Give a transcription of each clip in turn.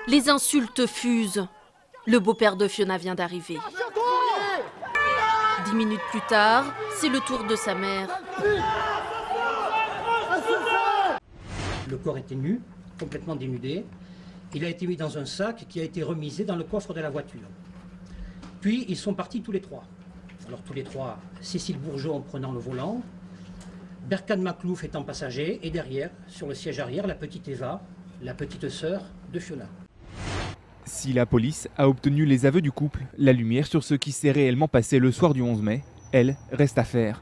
Les insultes fusent. Le beau-père de Fiona vient d'arriver. 10 minutes plus tard, c'est le tour de sa mère. Le corps était nu, complètement dénudé. Il a été mis dans un sac qui a été remisé dans le coffre de la voiture. Puis ils sont partis tous les trois. Alors tous les trois, Cécile Bourgeot en prenant le volant, Berkane Makhlouf étant passager, et derrière, sur le siège arrière, la petite Eva, la petite sœur de Fiona. Si la police a obtenu les aveux du couple, la lumière sur ce qui s'est réellement passé le soir du 11 mai, elle, reste à faire.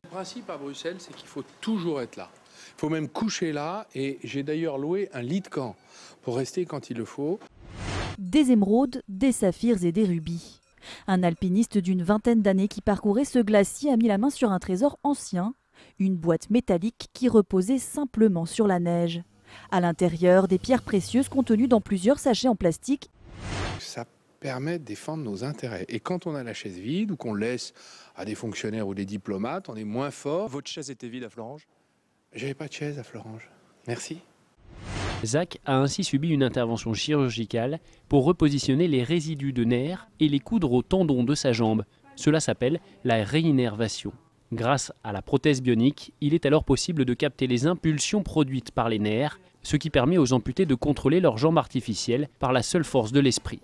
Le principe à Bruxelles, c'est qu'il faut toujours être là. Il faut même coucher là, et j'ai d'ailleurs loué un lit de camp pour rester quand il le faut. Des émeraudes, des saphirs et des rubis. Un alpiniste d'une vingtaine d'années qui parcourait ce glacier a mis la main sur un trésor ancien, une boîte métallique qui reposait simplement sur la neige. À l'intérieur, des pierres précieuses contenues dans plusieurs sachets en plastique. Ça permet de défendre nos intérêts. Et quand on a la chaise vide ou qu'on laisse à des fonctionnaires ou des diplomates, on est moins fort. Votre chaise était vide à Florange? J'avais pas de chaise à Florange. Merci. Zach a ainsi subi une intervention chirurgicale pour repositionner les résidus de nerfs et les coudre au tendon de sa jambe. Cela s'appelle la réinnervation. Grâce à la prothèse bionique, il est alors possible de capter les impulsions produites par les nerfs, ce qui permet aux amputés de contrôler leurs jambes artificielles par la seule force de l'esprit.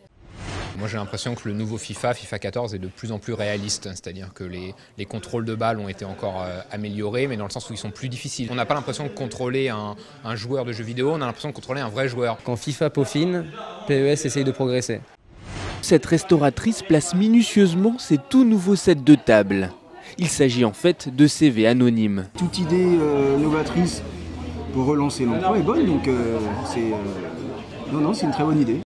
Moi j'ai l'impression que le nouveau FIFA 14 est de plus en plus réaliste, c'est-à-dire que les contrôles de balles ont été encore améliorés, mais dans le sens où ils sont plus difficiles. On n'a pas l'impression de contrôler un joueur de jeux vidéo, on a l'impression de contrôler un vrai joueur. Quand FIFA peaufine, PES essaye de progresser. Cette restauratrice place minutieusement ses tout nouveaux sets de table. Il s'agit en fait de CV anonymes. Toute idée novatrice pour relancer l'emploi est bonne, donc c'est une très bonne idée.